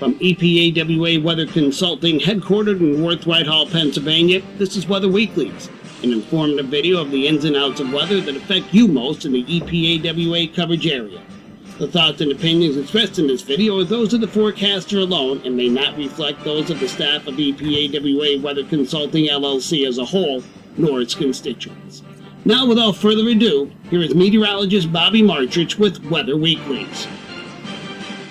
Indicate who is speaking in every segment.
Speaker 1: From EPAWA Weather Consulting, headquartered in Worth Whitehall, Pennsylvania, this is Weather Weeklies, an informative video of the ins and outs of weather that affect you most in the EPAWA coverage area. The thoughts and opinions expressed in this video are those of the forecaster alone and may not reflect those of the staff of EPAWA Weather Consulting LLC as a whole, nor its constituents. Now, without further ado, here is meteorologist Bobby Martrich with Weather Weeklies.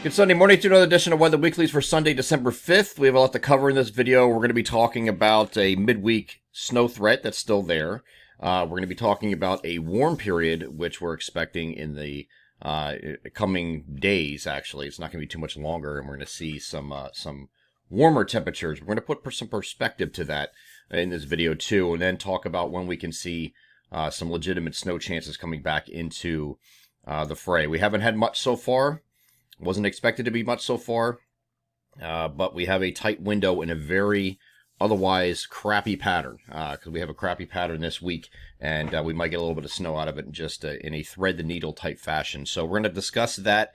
Speaker 2: Good Sunday morning to another edition of Weather Weeklies for Sunday, December 5th. We have a lot to cover in this video. We're going to be talking about a midweek snow threat that's still there. We're going to be talking about a warm period, which we're expecting in the coming days, actually. It's not going to be too much longer, and we're going to see some warmer temperatures. We're going to put some perspective to that in this video, too, and then talk about when we can see some legitimate snow chances coming back into the fray. We haven't had much so far. Wasn't expected to be much so far, but we have a tight window in a very otherwise crappy pattern, because we have a crappy pattern this week, and we might get a little bit of snow out of it just in a thread-the-needle type fashion. So we're going to discuss that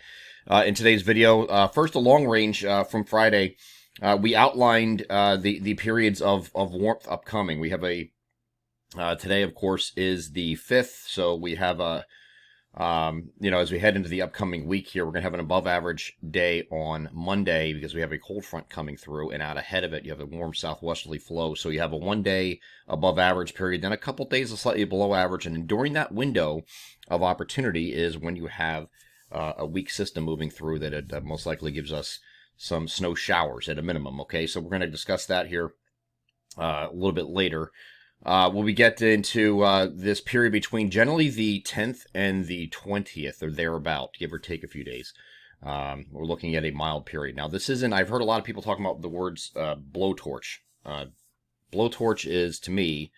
Speaker 2: in today's video. First, the long range from Friday. We outlined the periods of warmth upcoming. We have today, of course, is the 5th, so we have as we head into the upcoming week here, we're going to have an above average day on Monday because we have a cold front coming through, and out ahead of it, you have a warm southwesterly flow. So you have a 1 day above average period, then a couple days of slightly below average. And during that window of opportunity is when you have a weak system moving through that most likely gives us some snow showers at a minimum. Okay, so we're going to discuss that here a little bit later. When we get into this period between generally the 10th and the 20th or thereabout, give or take a few days, we're looking at a mild period. Now, this isn't, I've heard a lot of people talking about the words blowtorch. Blowtorch is, to me,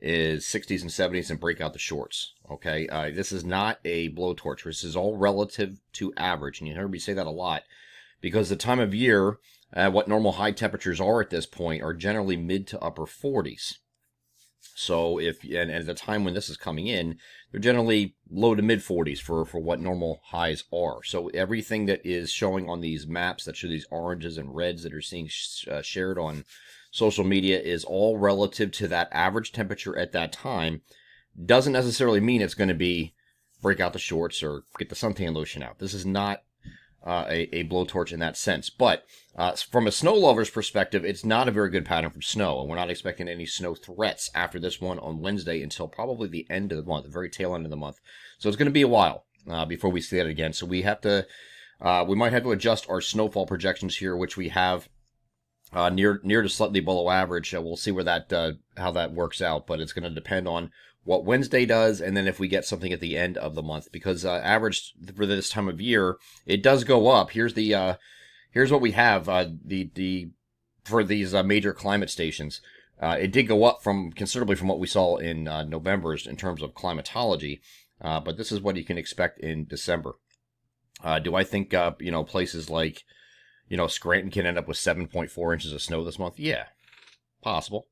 Speaker 2: is 60s and 70s and break out the shorts. Okay, this is not a blowtorch. This is all relative to average, and you hear me say that a lot because the time of year, what normal high temperatures are at this point are generally mid to upper 40s. So and at the time when this is coming in, they're generally low to mid 40s for what normal highs are. So everything that is showing on these maps that show these oranges and reds that are seeing shared on social media is all relative to that average temperature at that time. Doesn't necessarily mean it's going to be break out the shorts or get the suntan lotion out. This is not a blowtorch in that sense. But from a snow lover's perspective, it's not a very good pattern for snow, and we're not expecting any snow threats after this one on Wednesday until probably the end of the month, the very tail end of the month. So it's going to be a while before we see that again. So we might have to adjust our snowfall projections here, which we have near to slightly below average. We'll see where how that works out, but it's going to depend on what Wednesday does, and then if we get something at the end of the month, because average for this time of year, it does go up. Here's what we have for these major climate stations. It did go up considerably from what we saw in November's in terms of climatology, but this is what you can expect in December. Do I think places like Scranton can end up with 7.4 inches of snow this month? Yeah, possible.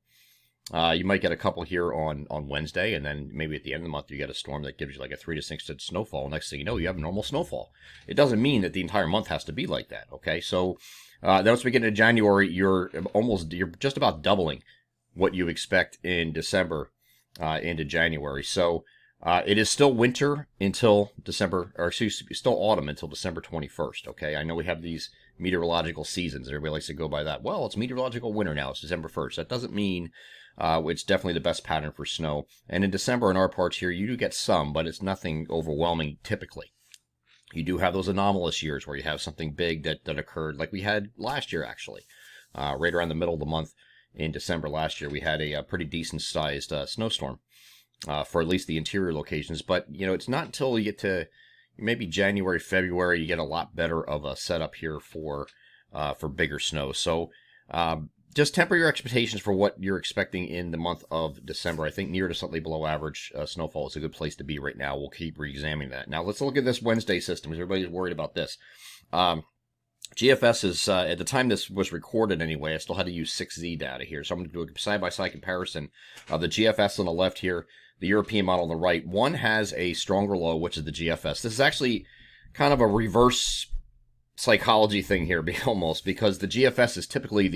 Speaker 2: You might get a couple here on Wednesday, and then maybe at the end of the month you get a storm that gives you like a 3 to 6 inch snowfall. Next thing you know, you have normal snowfall. It doesn't mean that the entire month has to be like that. Okay, so then once we get into January, you're just about doubling what you expect in December into January. So it is still winter until still autumn until December 21st. Okay, I know we have these meteorological seasons. Everybody likes to go by that. Well, it's meteorological winter now. It's December 1st. That doesn't mean it's definitely the best pattern for snow. And in December in our parts here, you do get some, but it's nothing overwhelming typically. You do have those anomalous years where you have something big that occurred, like we had last year actually. Right around the middle of the month in December last year, we had a pretty decent sized snowstorm for at least the interior locations. But, it's not until you get to maybe January, February, you get a lot better of a setup here for bigger snow. So just temper your expectations for what you're expecting in the month of December. I think near to slightly below average snowfall is a good place to be right now. We'll keep re-examining that. Now let's look at this Wednesday system, because everybody's worried about this. GFS is, at the time this was recorded anyway, I still had to use 6Z data here. So I'm going to do a side-by-side comparison of the GFS on the left here, the European model on the right. One has a stronger low, which is the GFS. This is actually kind of a reverse psychology thing here, almost, because the GFS is typically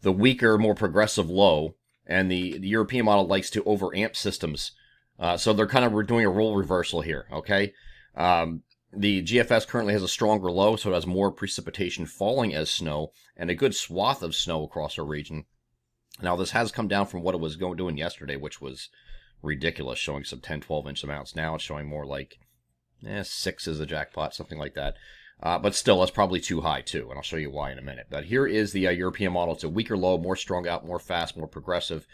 Speaker 2: the weaker, more progressive low, and the European model likes to overamp systems. So they're kind of doing a role reversal here, okay? The GFS currently has a stronger low, so it has more precipitation falling as snow, and a good swath of snow across our region. Now, this has come down from what it was doing yesterday, which was ridiculous, showing some 10, 12-inch amounts. Now it's showing more like 6 is a jackpot, something like that. But still, that's probably too high, too, and I'll show you why in a minute. But here is the European model. It's a weaker low, more strung out, more fast, more progressive,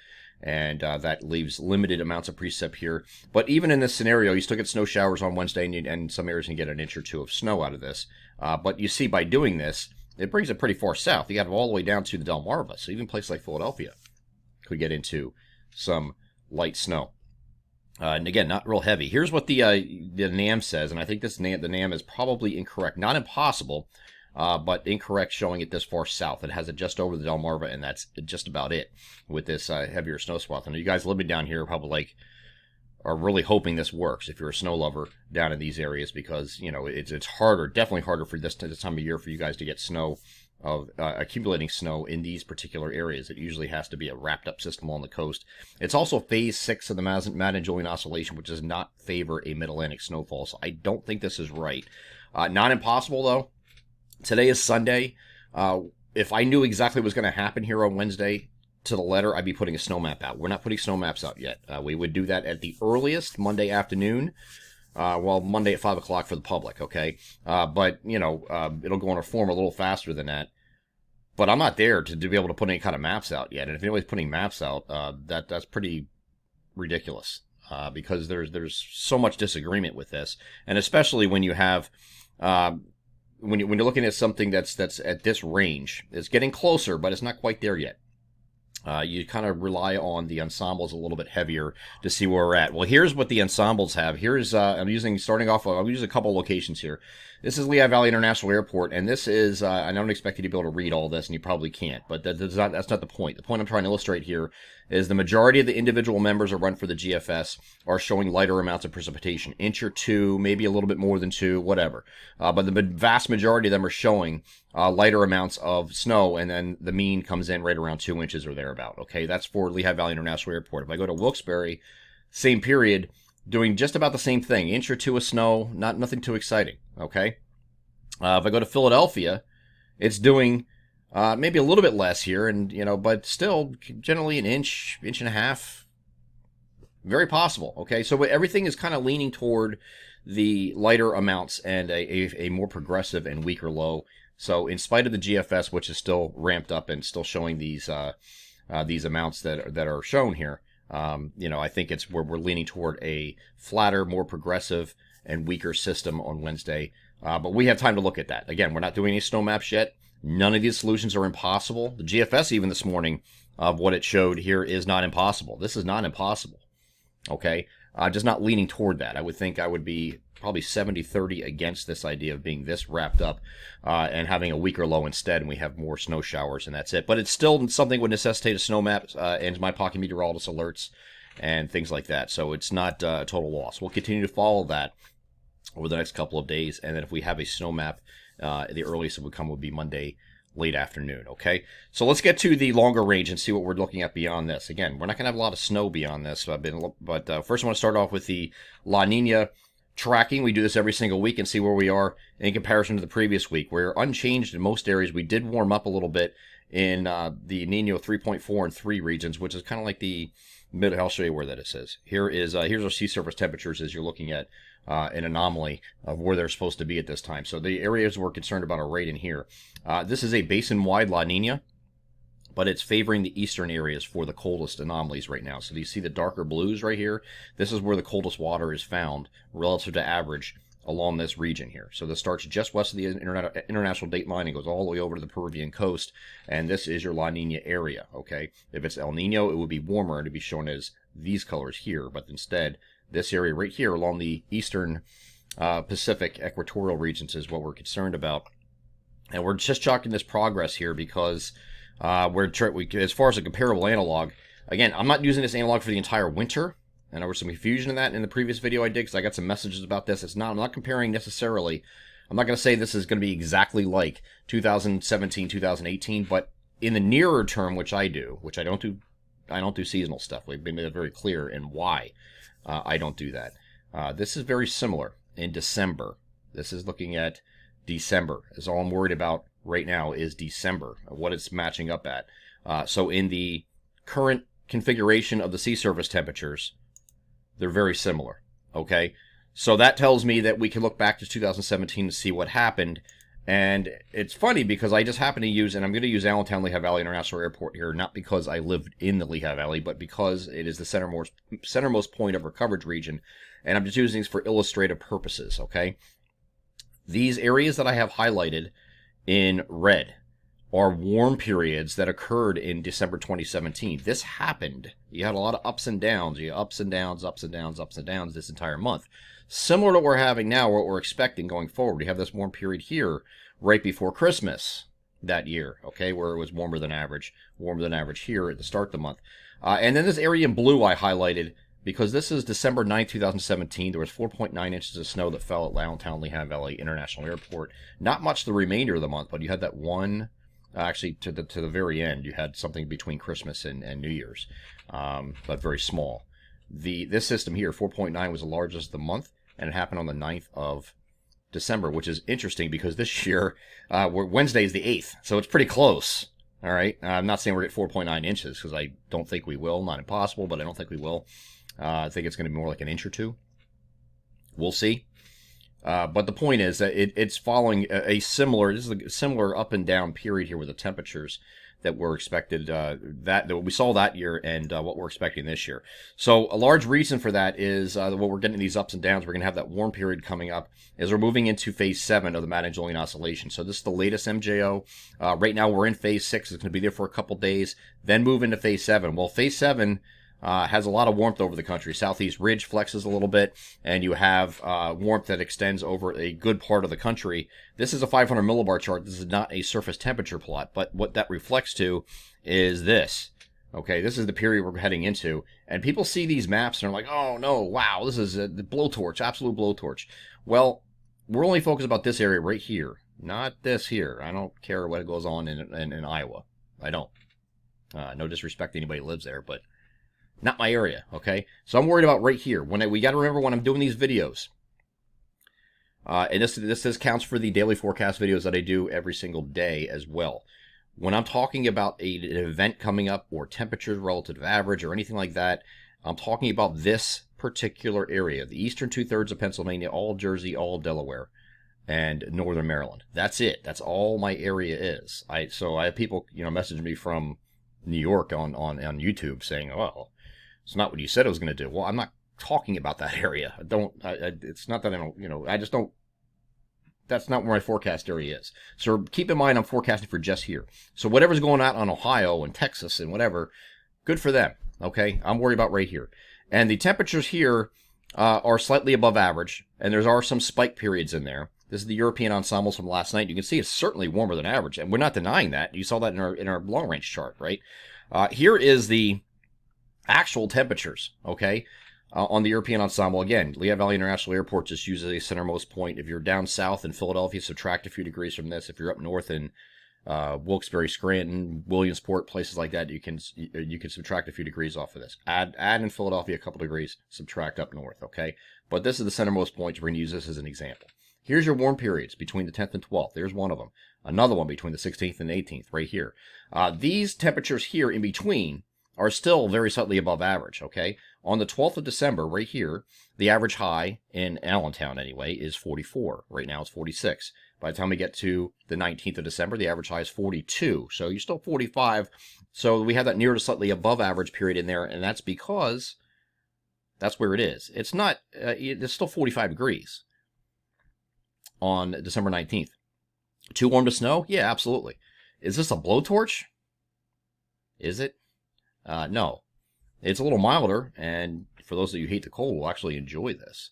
Speaker 2: and that leaves limited amounts of precip here. But even in this scenario, you still get snow showers on Wednesday, and some areas can get an inch or two of snow out of this. But you see, by doing this, it brings it pretty far south. You got it all the way down to the Delmarva, so even places like Philadelphia could get into some light snow. And again, not real heavy. Here's what the NAM says, and I think the NAM is probably incorrect. Not impossible, but incorrect, showing it this far south. It has it just over the Delmarva, and that's just about it with this heavier snow swath. And you guys living down here probably are really hoping this works if you're a snow lover down in these areas, because it's harder, definitely harder for this time of year for you guys to get snow, of accumulating snow in these particular areas. It usually has to be a wrapped up system on the coast. It's also phase 6 of the Madden-Julian Oscillation, which does not favor a mid-Atlantic snowfall, so I don't think this is right. Not impossible, though. Today is Sunday. If I knew exactly what was going to happen here on Wednesday to the letter, I'd be putting a snow map out. We're not putting snow maps out yet. We would do that at the earliest Monday afternoon. Monday at 5 o'clock for the public, okay? But it'll go on a form a little faster than that. But I'm not there to be able to put any kind of maps out yet. And if anybody's putting maps out, that's pretty ridiculous, because there's so much disagreement with this. And especially when you have, when you're looking at something that's at this range, it's getting closer, but it's not quite there yet. You kind of rely on the ensembles a little bit heavier to see where we're at. Well, here's what the ensembles have. Here's, I'll use a couple locations here. This is Lehigh Valley International Airport, and this is, I don't expect you to be able to read all this, and you probably can't, but that's not the point. The point I'm trying to illustrate here is the majority of the individual members that run for the GFS are showing lighter amounts of precipitation, inch or two, maybe a little bit more than 2, whatever. But the vast majority of them are showing lighter amounts of snow, and then the mean comes in right around 2 inches or thereabout. Okay, that's for Lehigh Valley International Airport. If I go to Wilkes-Barre, same period, doing just about the same thing, inch or 2 of snow, nothing too exciting. Okay, if I go to Philadelphia, it's doing maybe a little bit less here, and but still generally an inch and a half, very possible. Okay, so everything is kind of leaning toward the lighter amounts and a more progressive and weaker low. So in spite of the GFS, which is still ramped up and still showing these amounts that are shown here, I think it's where we're leaning toward a flatter, more progressive, and weaker system on Wednesday. But we have time to look at that. Again, we're not doing any snow maps yet. None of these solutions are impossible. The GFS, even this morning, of what it showed here is not impossible. This is not impossible. Okay? Just not leaning toward that. I would think I would be probably 70-30 against this idea of being this wrapped up and having a weaker low instead, and we have more snow showers, and that's it. But it's still something that would necessitate a snow map and my pocket meteorologist alerts and things like that. So it's not a total loss. We'll continue to follow that over the next couple of days, and then if we have a snow map, the earliest it would come would be Monday late afternoon. Okay, so let's get to the longer range and see what we're looking at beyond this. Again, we're not going to have a lot of snow beyond this, but first I want to start off with the La Nina tracking. We do this every single week and see where we are in comparison to the previous week. We're unchanged in most areas. We did warm up a little bit in the Nino 3.4 and 3 regions, which is kind of like the mid. I'll show you where that it says. Here's our sea surface temperatures as you're looking at an anomaly of where they're supposed to be at this time. So the areas we're concerned about are right in here. This is a basin-wide La Nina, but it's favoring the eastern areas for the coldest anomalies right now. So do you see the darker blues right here? This is where the coldest water is found relative to average along this region here. So this starts just west of the international date line and goes all the way over to the Peruvian coast, and this is your La Nina area, okay? If it's El Nino, it would be warmer and it'd be shown as these colors here, but instead, this area right here along the eastern Pacific equatorial regions is what we're concerned about. And we're just chalking this progress here because as far as a comparable analog, again, I'm not using this analog for the entire winter, and there was some confusion in that in the previous video I did because I got some messages about this. I'm not comparing necessarily I'm not going to say this is going to be exactly like 2017, 2018, but in the nearer term, which I don't do seasonal stuff. We've made that very clear in why I don't do that. This is very similar in December. This is looking at December. Is all I'm worried about right now is December, what it's matching up at. So in the current configuration of the sea surface temperatures, they're very similar. Okay, so that tells me that we can look back to 2017 to see what happened. And it's funny because I just happen to use, and I'm going to use Allentown Lehigh Valley International Airport here, not because I live in the Lehigh Valley, but because it is the centermost point of our coverage region. And I'm just using these for illustrative purposes, okay? These areas that I have highlighted in red are warm periods that occurred in December 2017. This happened. You had a lot of ups and downs. You had ups and downs, ups and downs, ups and downs this entire month. Similar to what we're having now, what we're expecting going forward. We have this warm period here right before Christmas that year, okay, where it was warmer than average here at the start of the month. And then this area in blue I highlighted because this is December 9th, 2017. There was 4.9 inches of snow that fell at Allentown Lehigh Valley International Airport. Not much the remainder of the month, but you had that one, actually to the very end, you had something between Christmas and New Year's, but very small. This system here, 4.9, was the largest of the month, and it happened on the 9th of December, which is interesting because this year, Wednesday is the 8th, so it's pretty close. All right, I'm not saying we're at 4.9 inches because I don't think we will. Not impossible, but I don't think we will. I think it's going to be more like an inch or two. We'll see. But the point is that it's following this is a similar up and down period here with the temperatures that were expected, that we saw that year and what we're expecting this year. So a large reason for that is what we're getting these ups and downs. We're going to have that warm period coming up as we're moving into phase 7 of the Madden-Julian Oscillation. So this is the latest MJO. Right now we're in phase 6. It's going to be there for a couple days, then move into phase 7. Well, phase 7 has a lot of warmth over the country. Southeast ridge flexes a little bit, and you have warmth that extends over a good part of the country. This is a 500 millibar chart. This is not a surface temperature plot, but what that reflects to is this. Okay, this is the period we're heading into, and people see these maps and are like, oh no, wow, this is the blowtorch, absolute blowtorch. Well, we're only focused about this area right here, not this here. I don't care what goes on in Iowa. I don't. No disrespect to anybody who lives there, but not my area, okay? So I'm worried about right here. We got to remember when I'm doing these videos, and this counts for the daily forecast videos that I do every single day as well. When I'm talking about an event coming up or temperatures relative to average or anything like that, I'm talking about this particular area, the eastern 2/3 of Pennsylvania, all Jersey, all Delaware, and northern Maryland. That's it. That's all my area is. So I have people, message me from New York on YouTube saying, "Oh, it's not what you said it was going to do." Well, I'm not talking about that area. It's not that I don't, I just don't. That's not where my forecast area is. So keep in mind, I'm forecasting for just here. So whatever's going on Ohio and Texas and whatever, good for them. Okay, I'm worried about right here. And the temperatures here are slightly above average, and there are some spike periods in there. This is the European ensembles from last night. You can see it's certainly warmer than average, and we're not denying that. You saw that in our long range chart, right? Here is the actual temperatures, okay, on the European ensemble. Again, Lehigh Valley International Airport just uses a centermost point. If you're down south in Philadelphia, subtract a few degrees from this. If you're up north in Wilkes-Barre, Scranton, Williamsport, places like that, you can subtract a few degrees off of this. Add in Philadelphia a couple degrees, subtract up north, okay? But this is the centermost point. We're going to use this as an example. Here's your warm periods between the 10th and 12th. There's one of them. Another one between the 16th and 18th, right here. These temperatures here in between are still very slightly above average, okay? On the 12th of December, right here, the average high in Allentown, anyway, is 44. Right now, it's 46. By the time we get to the 19th of December, the average high is 42. So you're still 45. So we have that near to slightly above average period in there, and that's because that's where it is. It's not, it's still 45 degrees on December 19th. Too warm to snow? Yeah, absolutely. Is this a blowtorch? Is it? No. It's a little milder, and for those of you who hate the cold, will actually enjoy this.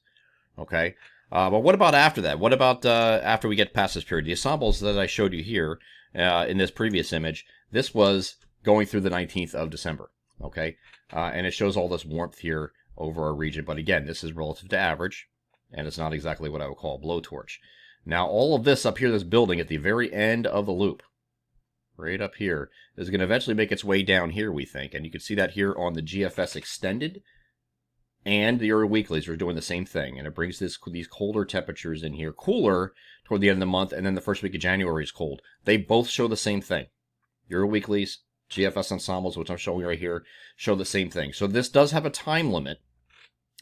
Speaker 2: Okay? But what about after that? What about after we get past this period? The ensembles that I showed you here in this previous image, this was going through the 19th of December. Okay? And it shows all this warmth here over our region. But again, this is relative to average, and it's not exactly what I would call a blowtorch. Now, all of this up here, this building at the very end of the loop, right up here, is going to eventually make its way down here, we think. And you can see that here on the GFS Extended, and the Euro Weeklies are doing the same thing. And it brings these colder temperatures in here, cooler toward the end of the month, and then the first week of January is cold. They both show the same thing. Euro Weeklies, GFS Ensembles, which I'm showing right here, show the same thing. So this does have a time limit.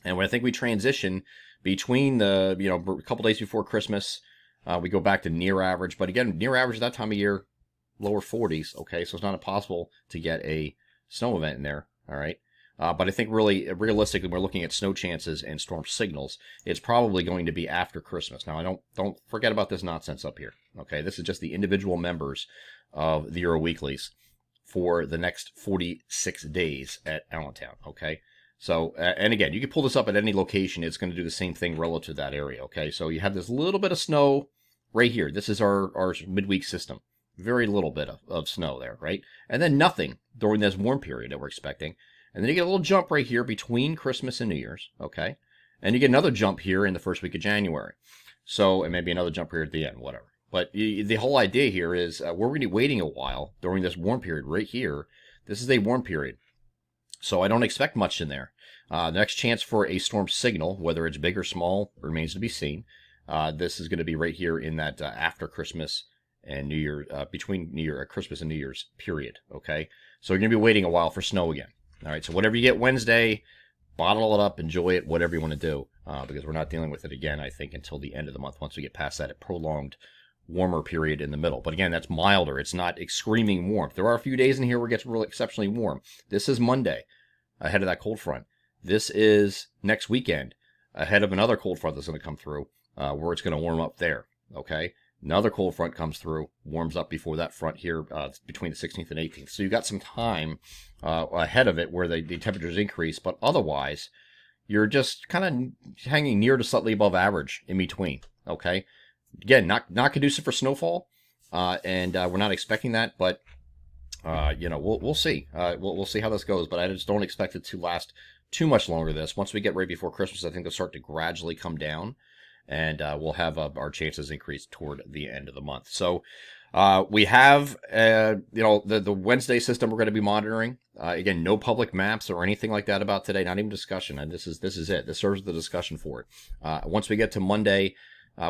Speaker 2: And when I think we transition between the, a couple days before Christmas, we go back to near average. But again, near average at that time of year, lower 40s. Okay, so it's not impossible to get a snow event in there. All right. But I think really, realistically, we're looking at snow chances and storm signals. It's probably going to be after Christmas. Now, don't forget about this nonsense up here. Okay, this is just the individual members of the Euro Weeklies for the next 46 days at Allentown. Okay. So, and again, you can pull this up at any location. It's going to do the same thing relative to that area, okay? So you have this little bit of snow right here. This is our midweek system. Very little bit of snow there, right? And then nothing during this warm period that we're expecting. And then you get a little jump right here between Christmas and New Year's, okay? And you get another jump here in the first week of January. So, and maybe another jump here at the end, whatever. But the whole idea here is we're going to be waiting a while during this warm period right here. This is a warm period. So I don't expect much in there. The next chance for a storm signal, whether it's big or small, remains to be seen. This is going to be right here in that after Christmas and New Year, between Christmas and New Year's period. Okay, so you're going to be waiting a while for snow again. All right, so whatever you get Wednesday, bottle it up, enjoy it, whatever you want to do, because we're not dealing with it again, I think, until the end of the month. Once we get past that prolonged warmer period in the middle. But again, that's milder. It's not screaming warmth. There are a few days in here where it gets really exceptionally warm. This is Monday, ahead of that cold front. This is next weekend, ahead of another cold front that's going to come through, where it's going to warm up there, okay? Another cold front comes through, warms up before that front here, between the 16th and 18th. So you've got some time ahead of it where the temperatures increase, but otherwise, you're just kind of hanging near to slightly above average in between, okay? Again, not conducive for snowfall, and we're not expecting that, but we'll see. We'll see how this goes, but I just don't expect it to last too much longer. This once we get right before Christmas, I think they'll start to gradually come down, and we'll have our chances increase toward the end of the month. So we have the Wednesday system we're going to be monitoring. Again, no public maps or anything like that about today. Not even discussion. And this is it. This serves the discussion for it. Once we get to Monday.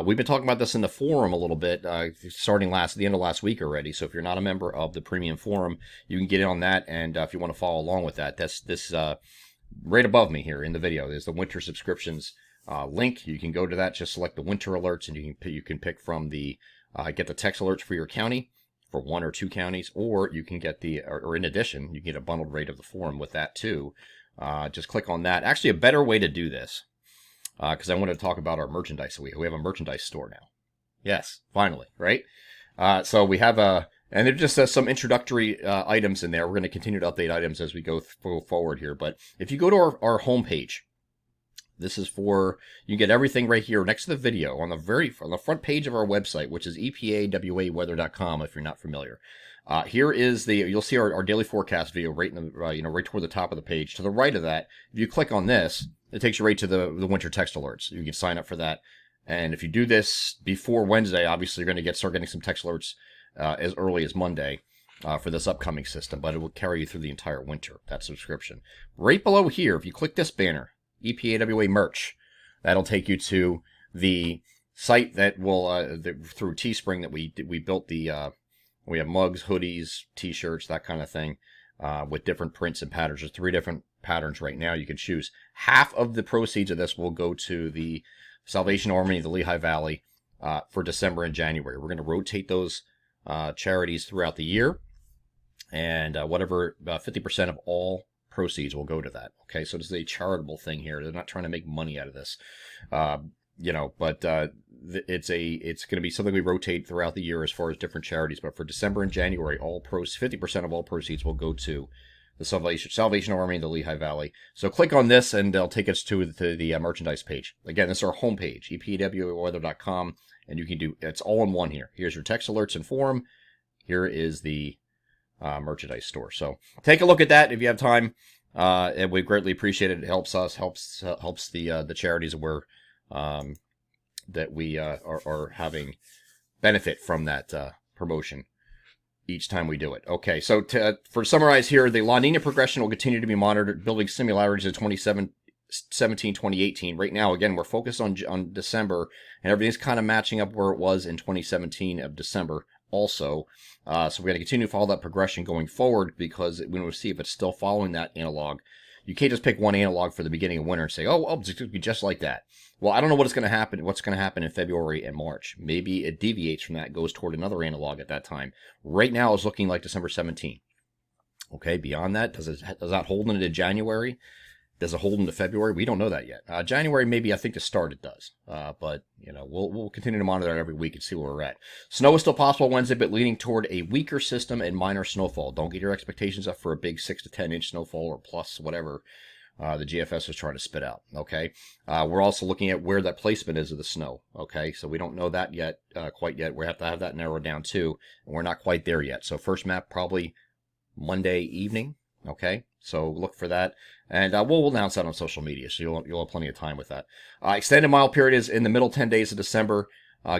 Speaker 2: We've been talking about this in the forum a little bit, starting the end of last week already. So if you're not a member of the premium forum, you can get in on that. And if you want to follow along with that, that's this right above me here in the video. There's the winter subscriptions link. You can go to that, just select the winter alerts, and you can pick from the get the text alerts for your county for 1 or 2 counties, or you can get or in addition, you can get a bundled rate of the forum with that too. Just click on that. Actually, a better way to do this. Because I wanted to talk about our merchandise. So we have a merchandise store now. Yes, finally, right? So we have and there's just some introductory items in there. We're going to continue to update items as we go forward here. But if you go to our homepage, this is you can get everything right here next to the video on the front page of our website, which is EPAWA-weather.com if you're not familiar. Here is you'll see our daily forecast video right in the, right toward the top of the page. To the right of that, if you click on this, it takes you right to the winter text alerts. You can sign up for that. And if you do this before Wednesday, obviously you're going to start getting some text alerts as early as Monday for this upcoming system, but it will carry you through the entire winter, that subscription. Right below here, if you click this banner, EPAWA merch, that'll take you to the site that will, through Teespring that we built we have mugs, hoodies, t-shirts, that kind of thing, with different prints and patterns. There's 3 different patterns right now you can choose. Half of the proceeds of this will go to the Salvation Army of the Lehigh Valley for December and January. We're going to rotate those charities throughout the year, and whatever 50% of all proceeds will go to that. Okay, so this is a charitable thing here. They're not trying to make money out of this, but it's going to be something we rotate throughout the year as far as different charities. But for December and January, 50% of all proceeds will go to the Salvation Army in the Lehigh Valley. So click on this, and they'll take us to the merchandise page. Again, this is our homepage, EPAWA-weather.com, and you can it's all in one here. Here's your text alerts and forum. Here is the merchandise store. So take a look at that if you have time, and we greatly appreciate it. It helps us, helps the charities that we're that we are having benefit from that promotion each time we do it. Okay, so for summarize here, the La Nina progression will continue to be monitored, building similarities to 2017, 2018. Right now, again, we're focused on December, and everything's kind of matching up where it was in 2017 of December also. So we're going to continue to follow that progression going forward, because we want to see if it's still following that analog. You can't just pick one analog for the beginning of winter and say, oh, it's going to be just like that. Well, I don't know what's going to happen in February and March. Maybe it deviates from that, goes toward another analog at that time. Right now, it's looking like December 17. Okay, beyond that, does that hold into January? Does it hold into February? We don't know that yet. January, maybe, I think to start it does. But, we'll continue to monitor that every week and see where we're at. Snow is still possible Wednesday, but leaning toward a weaker system and minor snowfall. Don't get your expectations up for a big 6 to 10 inch snowfall or plus whatever the GFS is trying to spit out. Okay. We're also looking at where that placement is of the snow. Okay. So we don't know that yet, quite yet. We have to have that narrowed down too. And we're not quite there yet. So first map probably Monday evening. Okay, so look for that, and we'll announce that on social media, so you'll have plenty of time with that. Extended mile period is in the middle 10 days of December,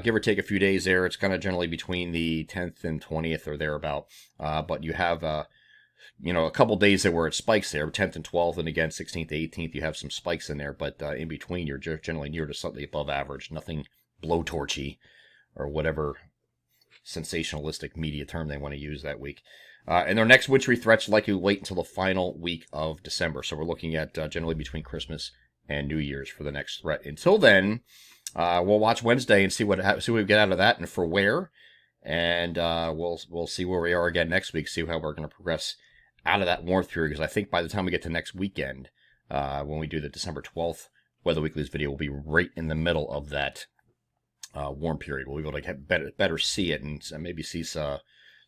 Speaker 2: give or take a few days there. It's kind of generally between the 10th and 20th or thereabout, but you have a couple days there where it spikes there, 10th and 12th, and again 16th to 18th you have some spikes in there, but in between you're generally near to something above average, nothing blowtorchy or whatever sensationalistic media term they want to use that week. And their next wintry threats likely wait until the final week of December. So we're looking at generally between Christmas and New Year's for the next threat. Until then, we'll watch Wednesday and see what we get out of that and for where. And we'll see where we are again next week, see how we're going to progress out of that warmth period. Because I think by the time we get to next weekend, when we do the December 12th Weather Weeklies video, we'll be right in the middle of that warm period. We'll be able to better see it and maybe see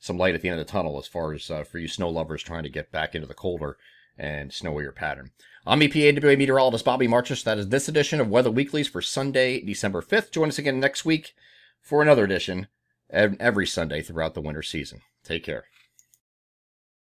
Speaker 2: some light at the end of the tunnel as far as for you snow lovers trying to get back into the colder and snowier pattern. I'm EPAWA meteorologist Bobby Marchus. That is this edition of Weather Weeklies for Sunday, December 5th. Join us again next week for another edition every Sunday throughout the winter season. Take care.